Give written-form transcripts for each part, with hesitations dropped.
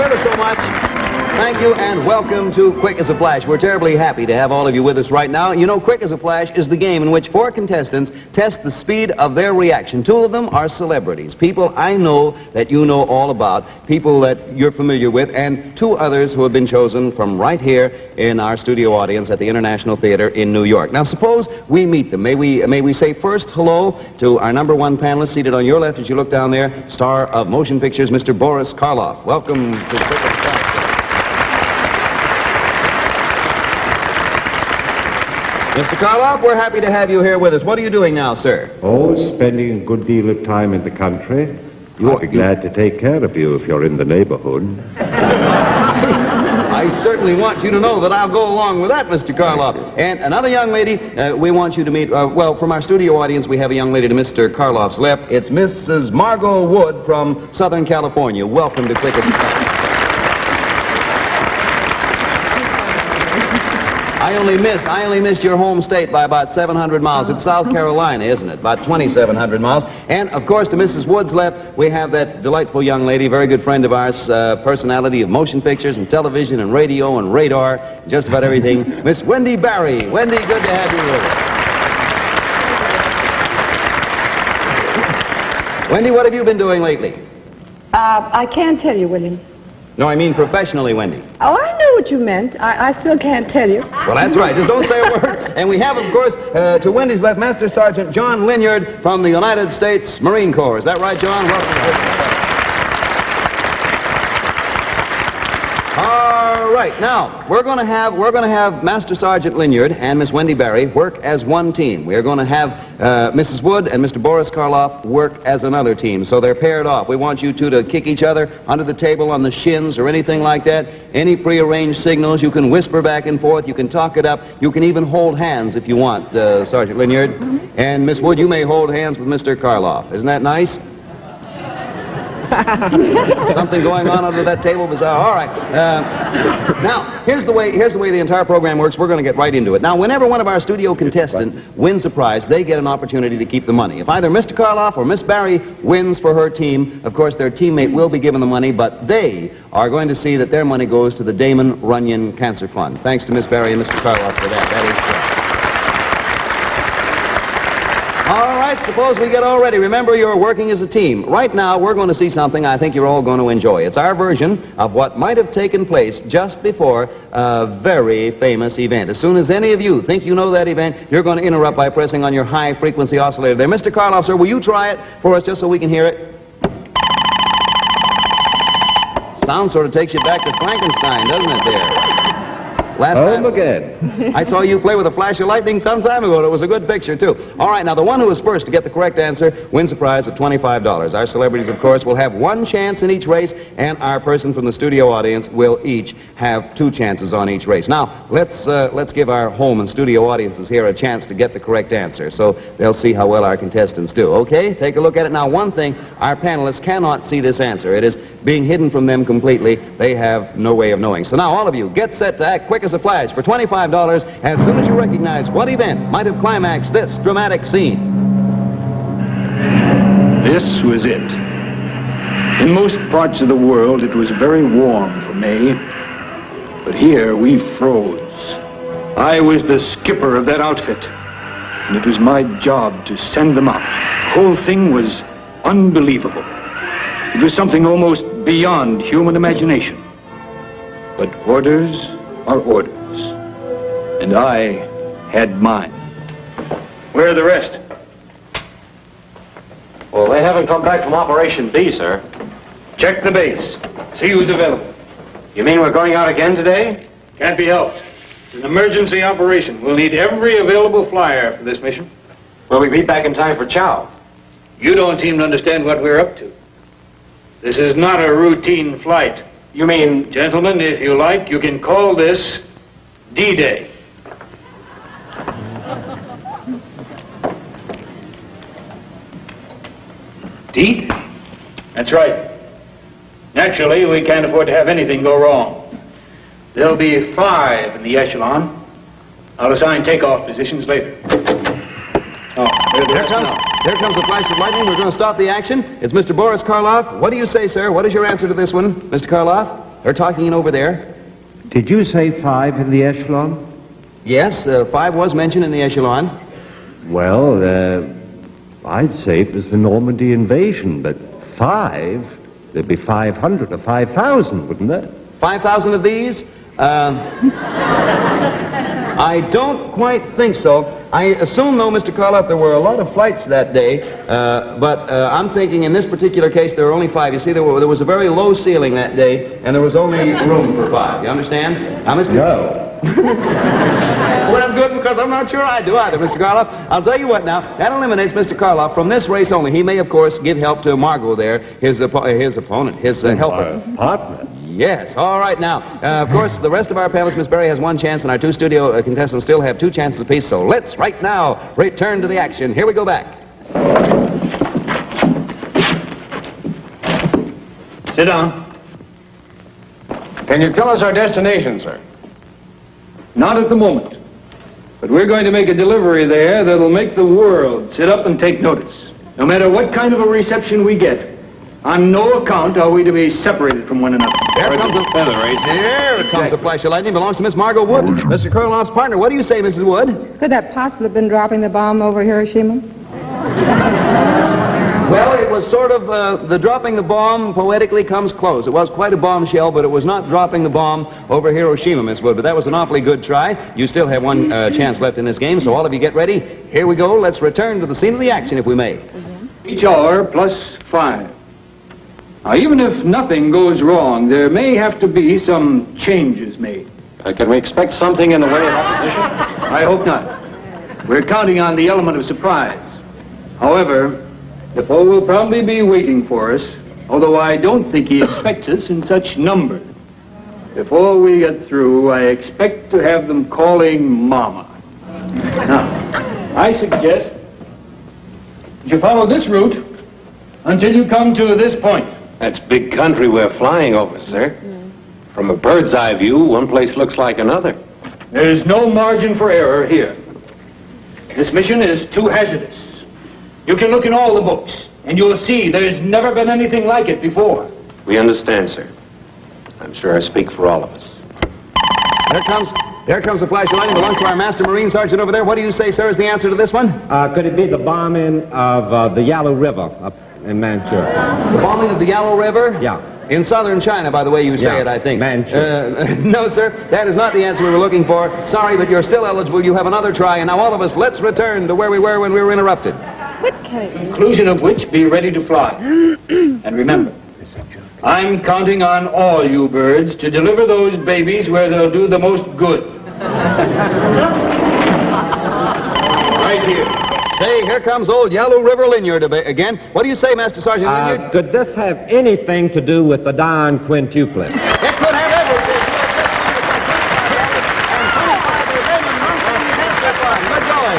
ever so much. Thank you, and welcome to Quick as a Flash. We're terribly happy to have all of you with us right now. You know, Quick as a Flash is the game in which 4 contestants test the speed of their reaction. 2 of them are celebrities, people I know that you know all about, people that you're familiar with, and 2 others who have been chosen from right here in our studio audience at the International Theater in New York. Now, suppose we meet them. May we say first hello to our number 1 panelist seated on your left as you look down there, star of motion pictures, Mr. Boris Karloff. Welcome to Quick as a Flash. Mr. Karloff, we're happy to have you here with us. What are you doing now, sir? Oh, spending a good deal of time in the country. I'll be glad to take care of you if you're in the neighborhood. I certainly want you to know that I'll go along with that, Mr. Karloff. And another young lady we want you to meet, well, from our studio audience, we have a young lady to Mr. Karloff's left. It's Mrs. Margot Wood from Southern California. Welcome to Quick as a Flash. I only missed your home state by about 700 miles. It's South Carolina, isn't it? About 2,700 miles. And, of course, to Mrs. Wood's left, we have that delightful young lady, very good friend of ours, personality of motion pictures and television and radio and radar, just about everything, Miss Wendy Barry. Wendy, good to have you with us. Wendy, what have you been doing lately? I can't tell you, William. No, I mean professionally, Wendy. Oh, I know what you meant. I still can't tell you. Well, that's right. Just don't say a word. And we have, of course, to Wendy's left, Master Sergeant John Linyard from the United States Marine Corps. Is that right, John? Welcome to the All right. Now, we're going to have Master Sergeant Linyard and Miss Wendy Barry work as one team. We are going to have Mrs. Wood and Mr. Boris Karloff work as another team. So they're paired off. We want you 2 to kick each other under the table on the shins or anything like that. Any prearranged signals, you can whisper back and forth. You can talk it up. You can even hold hands if you want, Sergeant Linyard. And Miss Wood, you may hold hands with Mr. Karloff. Isn't that nice? Something going on under that table bizarre. All right. Now, here's the way the entire program works. We're going to get right into it. Now, whenever one of our studio contestants wins a prize, they get an opportunity to keep the money. If either Mr. Karloff or Miss Barry wins for her team, of course, their teammate will be given the money, but they are going to see that their money goes to the Damon Runyon Cancer Fund. Thanks to Miss Barry and Mr. Karloff for that. That is all right, suppose we get all ready. Remember, you're working as a team. Right now, we're going to see something I think you're all going to enjoy. It's our version of what might have taken place just before a very famous event. As soon as any of you think you know that event, you're going to interrupt by pressing on your high-frequency oscillator there. Mr. Karloff, sir, will you try it for us just so we can hear it? Sound sort of takes you back to Frankenstein, doesn't it, there? Last time again. I saw you play with a flash of lightning some time ago. It was a good picture, too. All right, now, the one who is first to get the correct answer wins a prize of $25. Our celebrities, of course, will have 1 chance in each race, and our person from the studio audience will each have 2 chances on each race. Now, let's give our home and studio audiences here a chance to get the correct answer, so they'll see how well our contestants do. Okay? Take a look at it. Now, one thing, our panelists cannot see this answer. It is being hidden from them completely. They have no way of knowing. So now, all of you, get set to act quick as a flash for $25 as soon as you recognize what event might have climaxed this dramatic scene. This was it. In most parts of the world, it was very warm for May, but here we froze. I was the skipper of that outfit, and it was my job to send them out. The whole thing was unbelievable. It was something almost beyond human imagination. But orders are orders, and I had mine. Where are the rest? Well, they haven't come back from Operation B, sir. Check the base. See who's available. You mean we're going out again today? Can't be helped. It's an emergency operation. We'll need every available flyer for this mission. Will we be back in time for chow? You don't seem to understand what we're up to. This is not a routine flight. You mean... Gentlemen, if you like, you can call this D-Day. D-Day? That's right. Naturally, we can't afford to have anything go wrong. There'll be 5 in the echelon. I'll assign takeoff positions later. Oh, Here comes a flash of lightning. We're going to stop the action. It's Mr. Boris Karloff. What do you say, sir? What is your answer to this one, Mr. Karloff? They're talking in over there. Did you say 5 in the echelon? Yes, 5 was mentioned in the echelon. Well, I'd say it was the Normandy invasion, but 5, there'd be 500 or 5,000, wouldn't there? 5,000 of these? I don't quite think so. I assume, though, Mr. Karloff, there were a lot of flights that day, but I'm thinking in this particular case there were only 5. You see, there was a very low ceiling that day, and there was only room for 5. You understand? Now, Mr. No. Well, that's good, because I'm not sure I do either, Mr. Karloff. I'll tell you what now, that eliminates Mr. Karloff from this race only. He may, of course, give help to Margot there, his opponent, his helper. Partner. Yes, all right now. Of course, the rest of our panelists, Miss Berry has 1 chance, and our 2 studio contestants still have 2 chances apiece. So let's, right now, return to the action. Here we go back. Sit down. Can you tell us our destination, sir? Not at the moment. But we're going to make a delivery there that'll make the world sit up and take notice. No matter what kind of a reception we get, on no account are we to be separated from one another. There comes a feather race. Here comes a flash of lightning. Belongs to Miss Margot Wood, Mr. Karloff's partner. What do you say, Mrs. Wood? Could that possibly have been dropping the bomb over Hiroshima? Well, it was sort of, the dropping the bomb poetically comes close. It was quite a bombshell, but it was not dropping the bomb over Hiroshima, Miss Wood. But that was an awfully good try. You still have 1 chance left in this game, so all of you get ready. Here we go. Let's return to the scene of the action, if we may. Each hour plus 5. Now, even if nothing goes wrong, there may have to be some changes made. Can we expect something in the way of opposition? I hope not. We're counting on the element of surprise. However, Defoe will probably be waiting for us, although I don't think he expects us in such numbers. Before we get through, I expect to have them calling Mama. Now, I suggest that you follow this route until you come to this point. That's big country we're flying over, sir. From a bird's eye view, one place looks like another. There's no margin for error here. This mission is too hazardous. You can look in all the books, and you'll see there's never been anything like it before. We understand, sir. I'm sure I speak for all of us. There comes a flash of lightning. Belongs to our Master Marine Sergeant over there. What do you say, sir, is the answer to this one? Could it be the bombing of the Yalu River up in Manchuria? The bombing of the Yalu River? Yeah. In southern China, by the way you say Yeah, it, I think. Manchuria. No, sir, that is not the answer we were looking for. Sorry, but you're still eligible. You have another try. And now all of us, let's return to where we were when we were interrupted. What kind of... Conclusion of which, be ready to fly. And remember, I'm counting on all you birds to deliver those babies where they'll do the most good. Right here. Say, here comes old Yalu River Linyard again. What do you say, Master Sergeant Linyard? Could this have anything to do with the Don Quintuplet? It could have everything. Good going.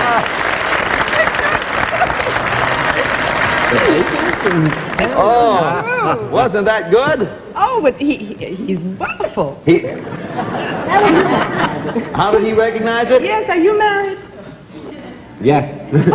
Oh, wasn't that good? Oh, but he's wonderful. How did he recognize it? Yes, are you married? Yes. There's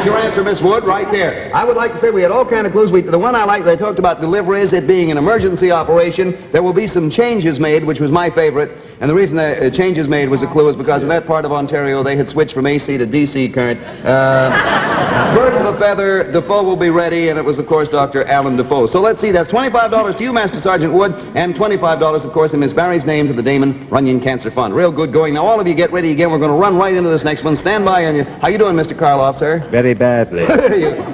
your answer, Miss Wood, right there. I would like to say we had all kind of clues. The one I liked, they talked about deliveries, it being an emergency operation. There will be some changes made, which was my favorite. And the reason the changes made was a clue is because in that part of Ontario, they had switched from AC to DC current. Birds of a feather, Defoe will be ready, and it was, of course, Dr. Alan Defoe. So let's see, that's $25 to you, Master Sergeant Wood, and $25, of course, in Miss Barry's name to the Damon Runyon Cancer Fund. Real good going. Now, all of you get ready again. We're going to run right into this next one. Stand by on you. How you doing, Mr. Karloff, sir? Very badly.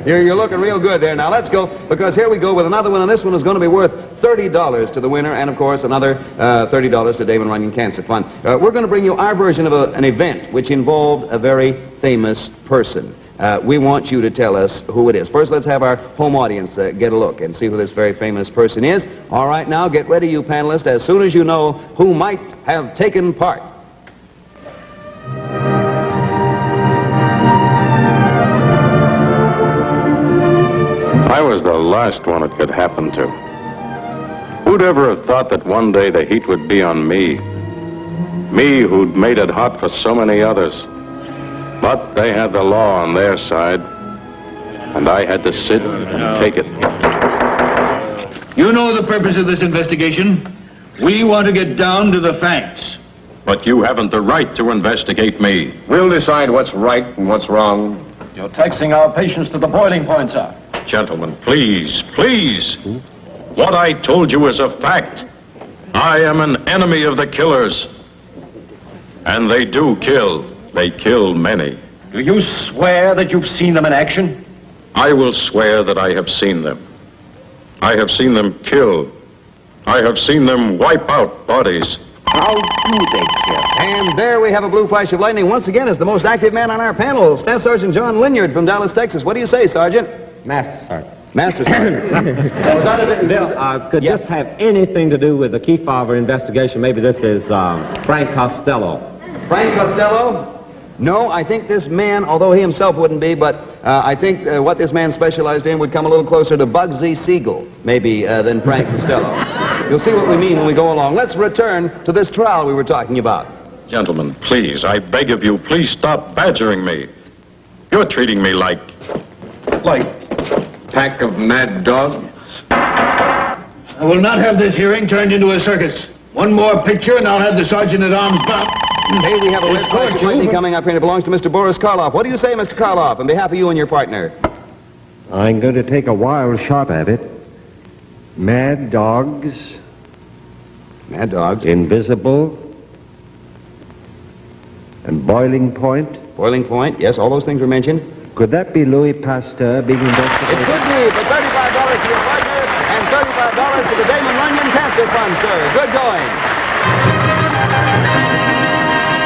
You're looking real good there. Now, let's go, because here we go with another one, and this one is going to be worth $30 to the winner, and, of course, another $30 to Damon Runyon Cancer Fund. We're going to bring you our version of an event which involved a very famous person. We want you to tell us who it is. First, let's have our home audience get a look and see who this very famous person is. All right, now, get ready, you panelists, as soon as you know who might have taken part. I was the last one it could happen to. Who'd ever have thought that one day the heat would be on me? Me who'd made it hot for so many others. But they had the law on their side, and I had to sit and take it. You know the purpose of this investigation. We want to get down to the facts. But you haven't the right to investigate me. We'll decide what's right and what's wrong. You're taxing our patience to the boiling point, sir. Gentlemen, please, please. What I told you is a fact. I am an enemy of the killers. And they do kill. They kill many. Do you swear that you've seen them in action? I will swear that I have seen them. I have seen them kill. I have seen them wipe out bodies. How do they kill? And there we have a blue flash of lightning once again as the most active man on our panel, Staff Sergeant John Linyard from Dallas, Texas. What do you say, Sergeant? Master Sergeant. Master Sergeant. Was that a bit... Bill, could Yes. this have anything to do with the Kefauver investigation? Maybe this is Frank Costello. Frank Costello? No, I think this man, although he himself wouldn't be, but I think what this man specialized in would come a little closer to Bugsy Siegel, maybe, than Frank Costello. You'll see what we mean when we go along. Let's return to this trial we were talking about. Gentlemen, please, I beg of you, please stop badgering me. You're treating me like Pack of mad dogs. I will not have this hearing turned into a circus. One more picture and I'll have the sergeant at arms bound. Hey, we have a red flash of lightning coming up here, and it belongs to Mr. Boris Karloff. What do you say, Mr. Karloff, on behalf of you and your partner? I'm going to take a wild shot at it. Mad dogs, Mad dogs. invisible, and boiling point. Boiling point. Yes, all those things were mentioned. Could that be Louis Pasteur being It investigated? could be for $35 to your partner and $35 to the Damon Runyon Cancer Fund, sir. Good going.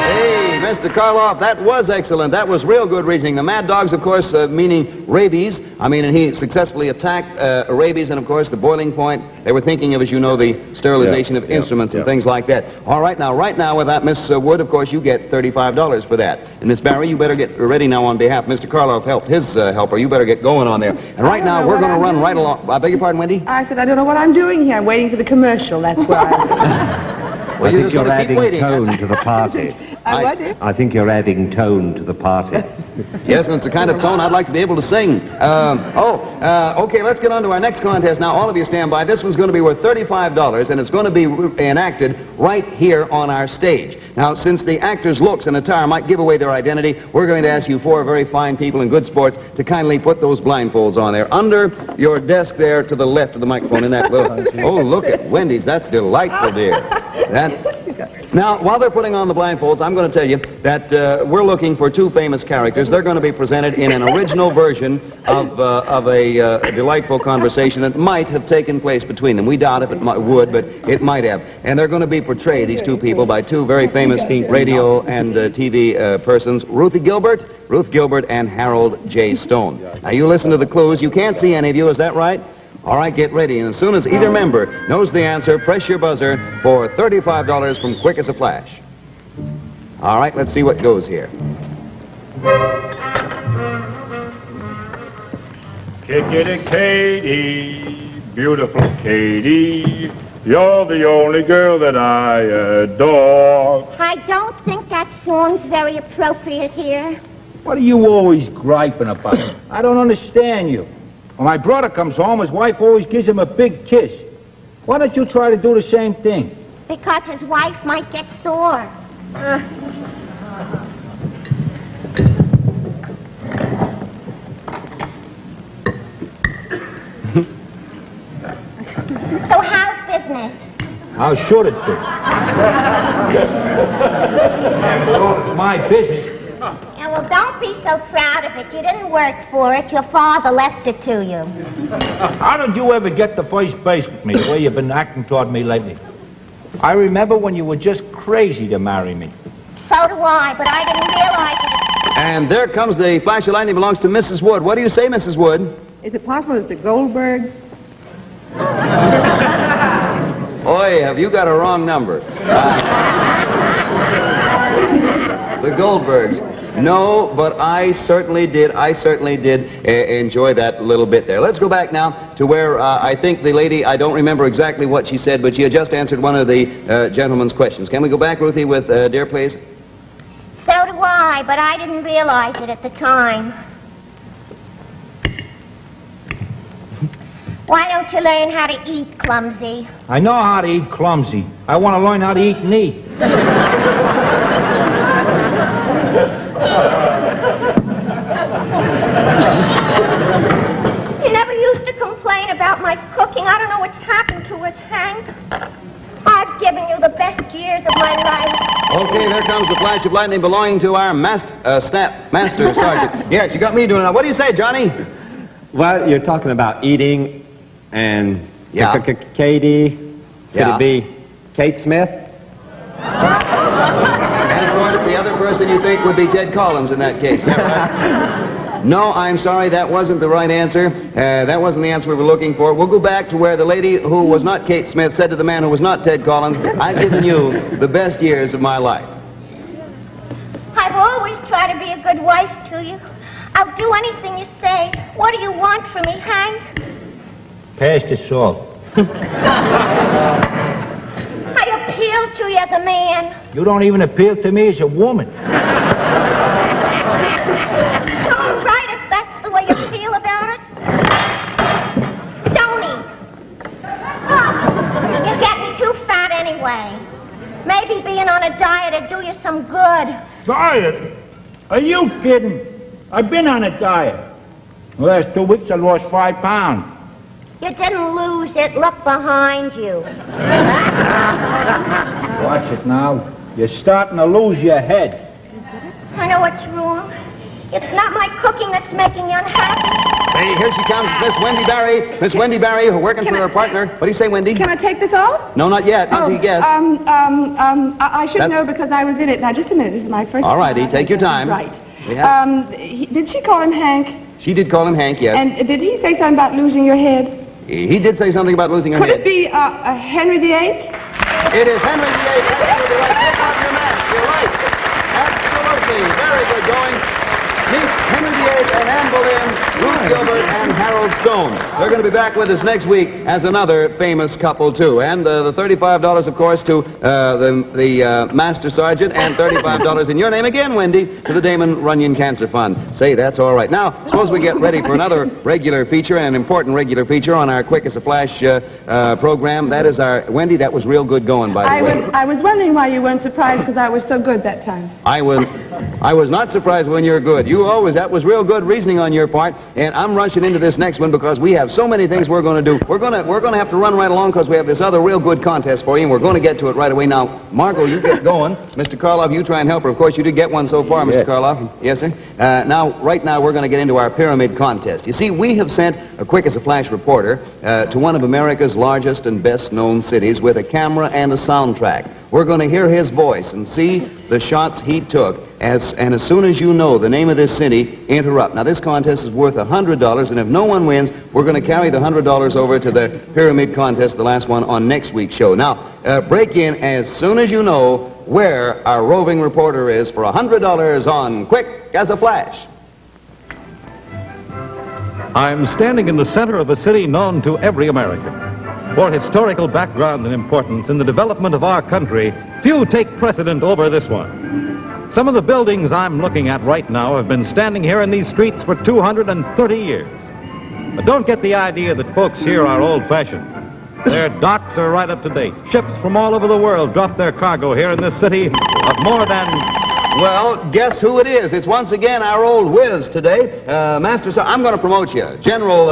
Hey, Mr. Karloff, that was excellent. That was real good reasoning. The mad dogs, of course, meaning rabies. I mean, and he successfully attacked rabies, and of course, the boiling point. They were thinking of, as you know, the sterilization of instruments and things like that. All right, now with that, Miss Wood, of course, you get $35 for that. And Miss Barry, you better get ready now on behalf. Mr. Karloff helped his helper. You better get going on there. And right now, we're going to run right along. I beg your pardon, Wendy? I said, I don't know what I'm doing here. I'm waiting for the commercial. That's why. I you think just you're wanna keep adding waiting. tone to the party. I what, dear? I think you're adding tone to the party. Yes, and it's the kind of tone I'd like to be able to sing. Okay, let's get on to our next contest now. All of you stand by. This one's going to be worth $35, and it's going to be enacted right here on our stage. Now, since the actors' looks and attire might give away their identity, we're going to ask you four very fine people and good sports to kindly put those blindfolds on there. Under your desk there to the left of the microphone in that little... Oh, look at Wendy's. That's delightful, dear. Now, while they're putting on the blindfolds, I'm going to tell you that we're looking for two famous characters. They're going to be presented in an original version of a delightful conversation that might have taken place between them. We doubt if it would, but it might have. And they're going to be portrayed, these two people, by two very famous radio and TV persons, Ruth Gilbert and Harold J. Stone. Now, you listen to the clues. You can't see any of you, is that right? All right, get ready, and as soon as either member knows the answer, press your buzzer for $35 from Quick as a Flash. All right, let's see what goes here. Kick-it, Katie, beautiful Katie, you're the only girl that I adore. I don't think that song's very appropriate here. What are you always griping about? I don't understand you. When my brother comes home, his wife always gives him a big kiss. Why don't you try to do the same thing? Because his wife might get sore. So how's business? How should it be? After all, it's my business. Yeah, well, don't be so proud of it. You didn't work for it. Your father left it to you. How did you ever get to first base with me, the way you've been acting toward me lately? I remember when you were just crazy to marry me. So do I, but I didn't realize it. And there comes the flash of lightning belongs to Mrs. Wood. What do you say, Mrs. Wood? Is it possible it's the Goldbergs? Oy, have you got a wrong number? The Goldbergs. No, but I certainly did enjoy that little bit there. Let's go back now to where I think the lady, I don't remember exactly what she said, but she had just answered one of the gentleman's questions. Can we go back, Ruthie, with dear, please? So do I, but I didn't realize it at the time. Why don't you learn how to eat, clumsy? I know how to eat clumsy. I want to learn how to eat neat. You never used to complain about my cooking. I don't know what's happened to us, Hank. I've given you the best years of my life. Okay, there comes the flash of lightning belonging to our Master Sergeant. Yes, you got me doing it. What do you say, Johnny? Well, you're talking about eating and Yeah. Katie. Could Yeah. it be Kate Smith? And of course, the other person you think would be Ted Collins in that case. Is that right? No, I'm sorry, that wasn't the right answer. That wasn't the answer we were looking for. We'll go back to where the lady who was not Kate Smith said to the man who was not Ted Collins, I've given you the best years of my life. I've always tried to be a good wife to you. I'll do anything you say. What do you want from me, Hank? Pass the salt. I appeal to you as a man. You don't even appeal to me as a woman. All right, if that's the way you feel about it. Tony. You're getting too fat anyway. Maybe being on a diet would do you some good. Diet? Are you kidding? I've been on a diet. The last 2 weeks I lost 5 pounds. You didn't lose it. Look behind you. Watch it now. You're starting to lose your head. I know what's wrong. It's not my cooking that's making you unhappy. Hey, here she comes, Miss Wendy Barry. Miss Wendy Barry, working for her partner. What do you say, Wendy? Can I take this off? No, not yet. Until you guess. I should That's- know because I was in it. Now, just a minute. This is my first All time. righty, take your time. Right. Yeah. Did she call him Hank? She did call him Hank, yes. And did he say something about losing your head? He did say something about losing her Could head. it be Henry VIII? It is Henry VIII. Absolutely right. Take off your mask. You're right. Absolutely. Very good going. Meet Henry VIII and Anne Boleyn, Ruth Gilbert, and Harold Stone. They're going to be back with us next week as another famous couple, too. And the $35, of course, to the Master Sergeant, and $35 in your name again, Wendy, to the Damon Runyon Cancer Fund. Say, that's all right. Now, suppose we get ready for another regular feature, an important regular feature on our Quick as a Flash program. That is our... Wendy, that was real good going, by the way. I was wondering why you weren't surprised because I was so good that time. I was not surprised when you're good. That was real good reasoning on your part, and I'm rushing into this next one because we have so many things we're going to do. We're going to have to run right along because we have this other real good contest for you, and we're going to get to it right away. Now, Margot, you get going. Mr. Karloff, you try and help her. Of course, you did get one so far, Mr. Karloff. Yes, sir. Right now, we're going to get into our pyramid contest. You see, we have sent a Quick as a Flash reporter to one of America's largest and best-known cities with a camera and a soundtrack. We're going to hear his voice and see the shots he took. And as soon as you know the name of this city, interrupt. Now, this contest is worth $100, and if no one wins, we're going to carry the $100 over to the pyramid contest, the last one, on next week's show. Now, break in as soon as you know where our roving reporter is for $100 on Quick as a Flash. I'm standing in the center of a city known to every American. For historical background and importance in the development of our country, few take precedent over this one. Some of the buildings I'm looking at right now have been standing here in these streets for 230 years. But don't get the idea that folks here are old-fashioned. Their docks are right up to date. Ships from all over the world drop their cargo here in this city of more than... Well, guess who it is? It's once again our old whiz today. Master, I'm going to promote you. General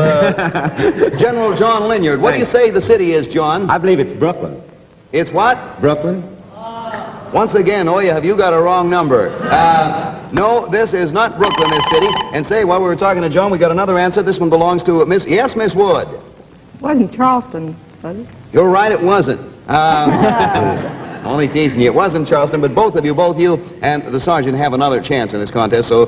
John Linyard. What do you say the city is, John? I believe it's Brooklyn. It's what? Brooklyn? Once again, have you got a wrong number. No, this is not Brooklyn, this city. And say, while we were talking to John, we got another answer. This one belongs to Miss... Yes, Miss Wood. It wasn't Charleston, was it? You're right, it wasn't. Only teasing you. It wasn't Charleston, but both you and the sergeant have another chance in this contest, so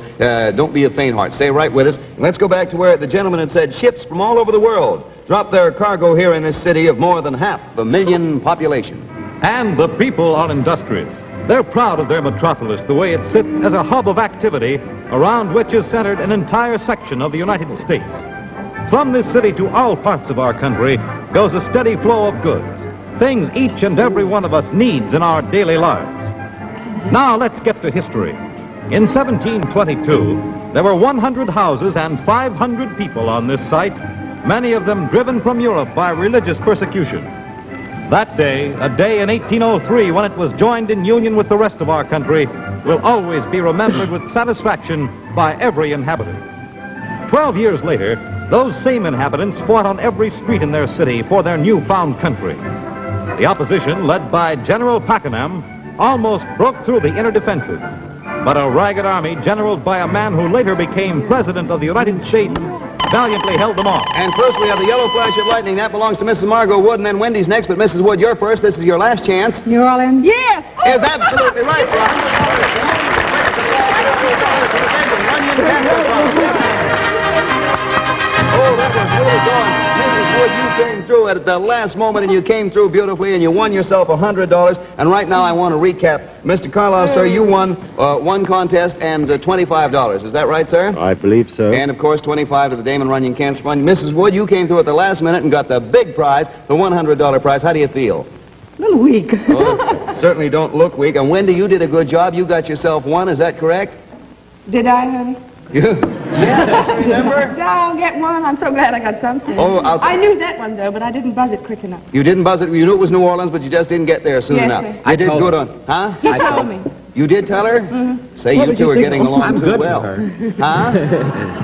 don't be a faint heart. Stay right with us. Let's go back to where the gentleman had said ships from all over the world drop their cargo here in this city of more than 500,000 population. And the people are industrious. They're proud of their metropolis, the way it sits as a hub of activity around which is centered an entire section of the United States. From this city to all parts of our country goes a steady flow of goods, things each and every one of us needs in our daily lives. Now let's get to history. In 1722, there were 100 houses and 500 people on this site, many of them driven from Europe by religious persecution. That day, a day in 1803 when it was joined in union with the rest of our country, will always be remembered with satisfaction by every inhabitant. 12 years later, those same inhabitants fought on every street in their city for their newfound country. The opposition, led by General Pakenham, almost broke through the inner defenses. But a ragged army, generaled by a man who later became President of the United States, valiantly held them off. And first we have the yellow flash of lightning. That belongs to Mrs. Margot Wood, and then Wendy's next. But Mrs. Wood, you're first. This is your last chance. New Orleans? Yes! Is absolutely right, Ron. Oh, that was really going. Mrs. Wood, you came through at the last moment, and you came through beautifully, and you won yourself $100. And right now I want to recap. Mr. Karloff, sir, you won one contest and $25. Is that right, sir? I believe so. And, of course, 25 to the Damon Runyon Cancer Fund. Mrs. Wood, you came through at the last minute and got the big prize, the $100 prize. How do you feel? A little weak. Oh, certainly don't look weak. And, Wendy, you did a good job. You got yourself one. Is that correct? Did I, honey? Yeah, don't you remember? Don't get one. I'm so glad I got something. Oh, I knew that one, though, but I didn't buzz it quick enough. You didn't buzz it. You knew it was New Orleans, but you just didn't get there soon Yes, enough. sir. You did good on... Huh? He told me. You did tell her? Mm-hmm. Say you two are getting along I'm too good well. to her. Huh?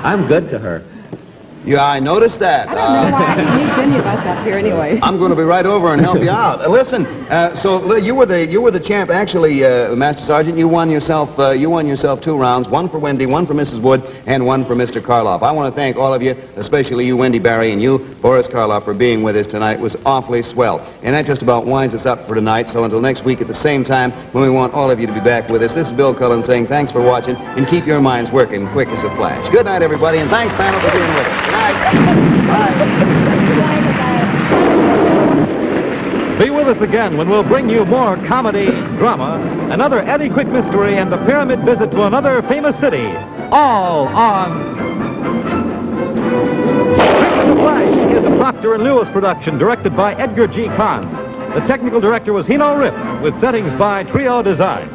I'm good to her. Yeah, I noticed that. I don't know why he needs any of us up here anyway. I'm going to be right over and help you out. Listen, so you were the champ. Actually, Master Sergeant, you won yourself 2 rounds. One for Wendy, one for Mrs. Wood, and one for Mr. Karloff. I want to thank all of you, especially you, Wendy Barry, and you, Boris Karloff, for being with us tonight. It was awfully swell. And that just about winds us up for tonight. So until next week at the same time, when we want all of you to be back with us, this is Bill Cullen saying thanks for watching and keep your minds working quick as a flash. Good night, everybody, and thanks, panel, for being with us. Good night. Be with us again when we'll bring you more comedy, drama, another Eddie Quick mystery, and a pyramid visit to another famous city. All on... The Flash is a Procter & Lewis production directed by Edgar G. Kahn. The technical director was Hino Rip, with settings by Trio Design.